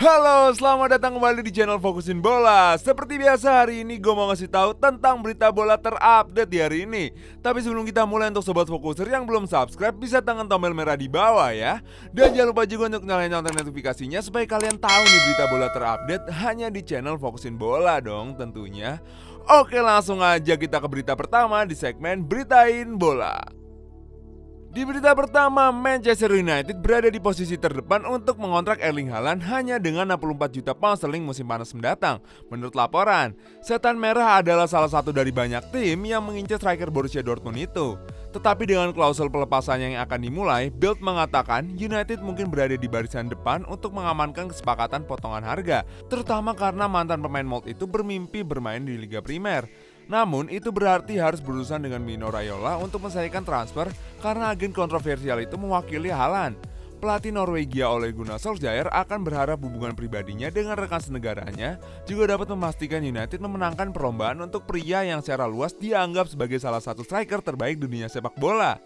Halo, selamat datang kembali di channel Fokusin Bola. Seperti biasa hari ini gue mau ngasih tahu tentang berita bola terupdate di hari ini. Tapi sebelum kita mulai, untuk sobat Fokuser yang belum subscribe bisa tekan tombol merah di bawah ya. Dan jangan lupa juga untuk nyalain lonceng notifikasinya supaya kalian tahu nih berita bola terupdate hanya di channel Fokusin Bola dong tentunya. Oke, langsung aja kita ke berita pertama di segmen Beritain Bola. Di berita pertama, Manchester United berada di posisi terdepan untuk mengontrak Erling Haaland hanya dengan 64 juta pound sterling musim panas mendatang. Menurut laporan, Setan Merah adalah salah satu dari banyak tim yang mengincar striker Borussia Dortmund itu. Tetapi dengan klausul pelepasannya yang akan dimulai, Bild mengatakan United mungkin berada di barisan depan untuk mengamankan kesepakatan potongan harga, terutama karena mantan pemain Molde itu bermimpi bermain di Liga Primer. Namun itu berarti harus berurusan dengan Mino Raiola untuk menyelesaikan transfer karena agen kontroversial itu mewakili Haaland. Pelatih Norwegia Ole Gunnar Solskjaer akan berharap hubungan pribadinya dengan rekan senegaranya juga dapat memastikan United memenangkan perlombaan untuk pria yang secara luas dianggap sebagai salah satu striker terbaik dunia sepak bola.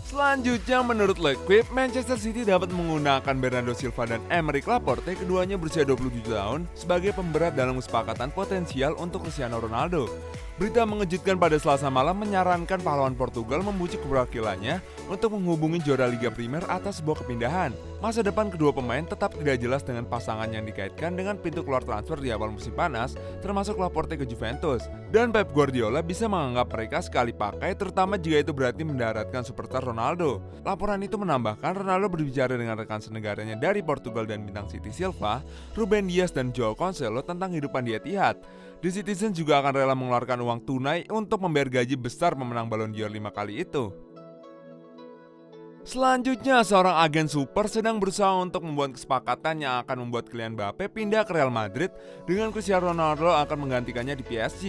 Selanjutnya, menurut L'Equipe, Manchester City dapat menggunakan Bernardo Silva dan Aymeric Laporte, keduanya berusia 27 tahun, sebagai pemberat dalam kesepakatan potensial untuk Cristiano Ronaldo. Berita mengejutkan pada Selasa malam menyarankan pahlawan Portugal membujuk perwakilannya untuk menghubungi juara Liga Primer atas sebuah kepindahan. Masa depan kedua pemain tetap tidak jelas dengan pasangan yang dikaitkan dengan pintu keluar transfer di awal musim panas, termasuk Laporte ke Juventus. Dan Pep Guardiola bisa menganggap mereka sekali pakai, terutama jika itu berarti mendaratkan superstar Ronaldo. Laporan itu menambahkan Ronaldo berbicara dengan rekan senegaranya dari Portugal dan bintang City Silva, Ruben Dias dan Joao Cancelo tentang kehidupan di Etihad. The Citizen juga akan rela mengeluarkan uang tunai untuk membayar gaji besar pemenang Ballon d'Or 5 kali itu. Selanjutnya, seorang agen super sedang berusaha untuk membuat kesepakatan yang akan membuat Kylian Mbappe pindah ke Real Madrid dengan Cristiano Ronaldo akan menggantikannya di PSG.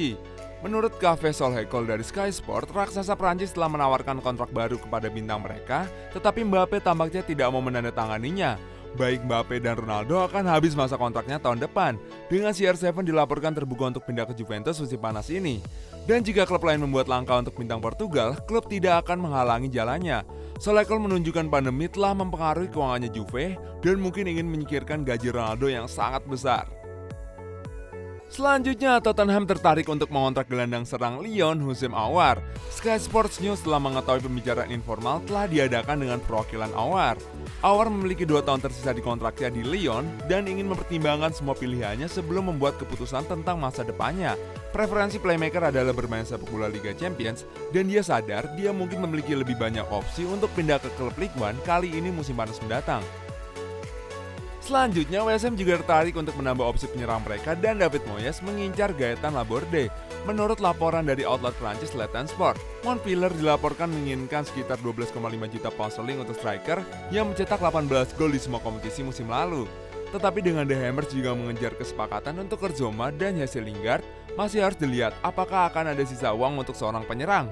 Menurut Cafe Solhekol dari Sky Sport, raksasa Prancis telah menawarkan kontrak baru kepada bintang mereka, tetapi Mbappe tampaknya tidak mau menandatanganinya. Baik Mbappe dan Ronaldo akan habis masa kontraknya tahun depan. Dengan CR7 dilaporkan terbuka untuk pindah ke Juventus musim panas ini. Dan jika klub lain membuat langkah untuk bintang Portugal, klub tidak akan menghalangi jalannya. Solekol menunjukkan pandemi telah mempengaruhi keuangannya Juve dan mungkin ingin menyingkirkan gaji Ronaldo yang sangat besar. Selanjutnya, Tottenham tertarik untuk mengontrak gelandang serang Lyon Houssem Aouar. Sky Sports News telah mengetahui pembicaraan informal telah diadakan dengan perwakilan Aouar. Aouar memiliki 2 tahun tersisa di kontraknya di Lyon dan ingin mempertimbangkan semua pilihannya sebelum membuat keputusan tentang masa depannya. Preferensi playmaker adalah bermain sepak bola Liga Champions dan dia sadar dia mungkin memiliki lebih banyak opsi untuk pindah ke klub Ligue 1 kali ini musim panas mendatang. Selanjutnya, WSM juga tertarik untuk menambah opsi penyerang mereka dan David Moyes mengincar Gaëtan Laborde. Menurut laporan dari outlet Prancis Le Temps Sport, Montpellier dilaporkan menginginkan sekitar 12,5 juta pound sterling untuk striker yang mencetak 18 gol di semua kompetisi musim lalu. Tetapi dengan The Hammers juga mengejar kesepakatan untuk Kurzoma dan Jesse Lingard, masih harus dilihat apakah akan ada sisa uang untuk seorang penyerang.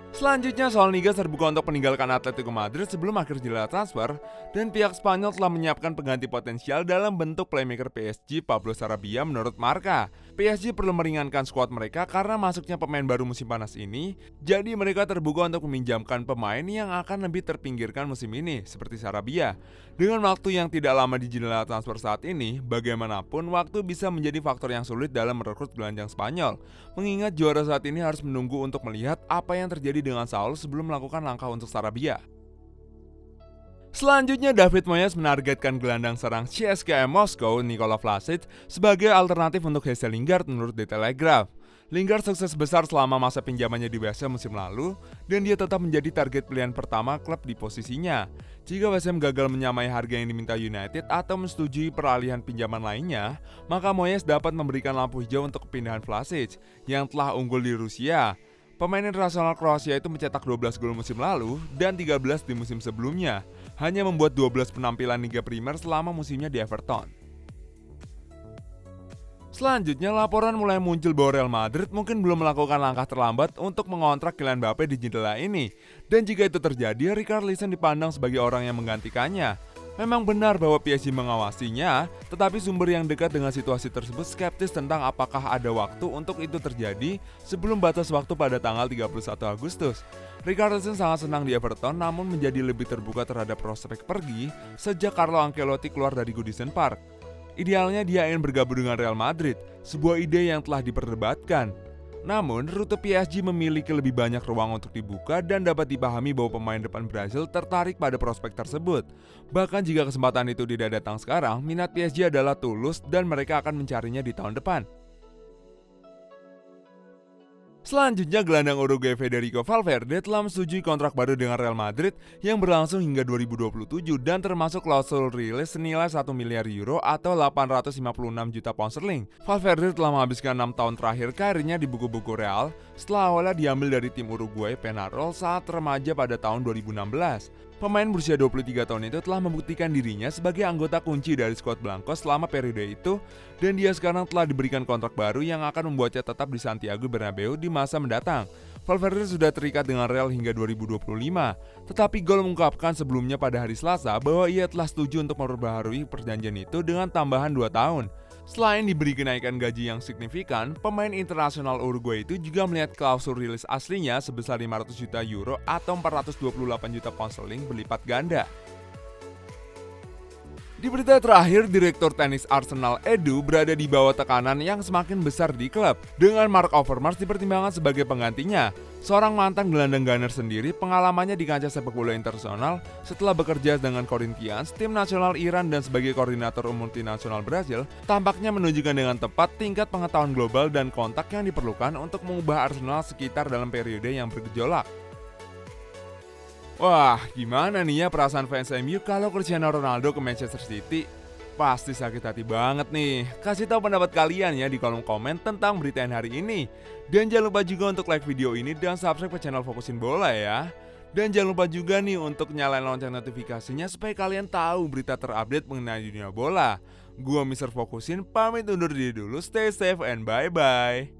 Selanjutnya, Solskjaer terbuka untuk meninggalkan Atletico Madrid sebelum akhir jendela transfer dan pihak Spanyol telah menyiapkan pengganti potensial dalam bentuk playmaker PSG Pablo Sarabia menurut Marca. PSG perlu meringankan skuad mereka karena masuknya pemain baru musim panas ini, jadi mereka terbuka untuk meminjamkan pemain yang akan lebih terpinggirkan musim ini seperti Sarabia. Dengan waktu yang tidak lama di jendela transfer saat ini, bagaimanapun waktu bisa menjadi faktor yang sulit dalam merekrut gelandang Spanyol. Mengingat juara saat ini harus menunggu untuk melihat apa yang terjadi dengan Saul sebelum melakukan langkah untuk Sarabia. Selanjutnya, David Moyes menargetkan gelandang serang CSKA Moskow Nikola Vlasic sebagai alternatif untuk Jesse Lingard menurut The Telegraph. Lingard sukses besar selama masa pinjamannya di West Ham musim lalu dan dia tetap menjadi target pilihan pertama klub di posisinya. Jika West Ham gagal menyamai harga yang diminta United atau menyetujui peralihan pinjaman lainnya, maka Moyes dapat memberikan lampu hijau untuk kepindahan Vlasic yang telah unggul di Rusia. Pemain internasional Kroasia itu mencetak 12 gol musim lalu dan 13 di musim sebelumnya, hanya membuat 12 penampilan Liga Primer selama musimnya di Everton. Selanjutnya, laporan mulai muncul bahwa Real Madrid mungkin belum melakukan langkah terlambat untuk mengontrak Kylian Mbappe di jendela ini. Dan jika itu terjadi, Richarlison dipandang sebagai orang yang menggantikannya. Memang benar bahwa PSG mengawasinya, tetapi sumber yang dekat dengan situasi tersebut skeptis tentang apakah ada waktu untuk itu terjadi sebelum batas waktu pada tanggal 31 Agustus. Richarlison sangat senang di Everton namun menjadi lebih terbuka terhadap prospek pergi sejak Carlo Ancelotti keluar dari Goodison Park. Idealnya dia ingin bergabung dengan Real Madrid, sebuah ide yang telah diperdebatkan. Namun, rute PSG memiliki lebih banyak ruang untuk dibuka dan dapat dipahami bahwa pemain depan Brazil tertarik pada prospek tersebut. Bahkan jika kesempatan itu tidak datang sekarang, minat PSG adalah tulus dan mereka akan mencarinya di tahun depan. Selanjutnya, gelandang Uruguay Federico Valverde telah menyetujui kontrak baru dengan Real Madrid yang berlangsung hingga 2027 dan termasuk klausul rilis senilai 1 miliar euro atau 856 juta pound sterling. Valverde telah menghabiskan 6 tahun terakhir karirnya di buku-buku Real setelah awalnya diambil dari tim Uruguay Peñarol saat remaja pada tahun 2016. Pemain berusia 23 tahun itu telah membuktikan dirinya sebagai anggota kunci dari skuad Blanco selama periode itu dan dia sekarang telah diberikan kontrak baru yang akan membuatnya tetap di Santiago Bernabeu di masa mendatang. Valverde sudah terikat dengan Real hingga 2025, tetapi Gol mengungkapkan sebelumnya pada hari Selasa bahwa ia telah setuju untuk memperbaharui perjanjian itu dengan tambahan 2 tahun. Selain diberi kenaikan gaji yang signifikan, pemain internasional Uruguay itu juga melihat klausul rilis aslinya sebesar 500 juta euro atau 428 juta pound sterling berlipat ganda. Di berita terakhir, Direktur Tenis Arsenal Edu berada di bawah tekanan yang semakin besar di klub, dengan Mark Overmars dipertimbangkan sebagai penggantinya. Seorang mantan gelandang Gunners sendiri pengalamannya di kancah sepak bola internasional setelah bekerja dengan Corinthians, tim nasional Iran dan sebagai koordinator multinasional Brazil, tampaknya menunjukkan dengan tepat tingkat pengetahuan global dan kontak yang diperlukan untuk mengubah Arsenal sekitar dalam periode yang bergejolak. Wah, gimana nih ya perasaan fans MU kalau Cristiano Ronaldo ke Manchester City? Pasti sakit hati banget nih. Kasih tahu pendapat kalian ya di kolom komen tentang berita yang hari ini. Dan jangan lupa juga untuk like video ini dan subscribe ke channel Fokusin Bola ya. Dan jangan lupa juga nih untuk nyalain lonceng notifikasinya supaya kalian tahu berita terupdate mengenai dunia bola. Gua Mr. Fokusin pamit undur diri dulu, stay safe and bye-bye.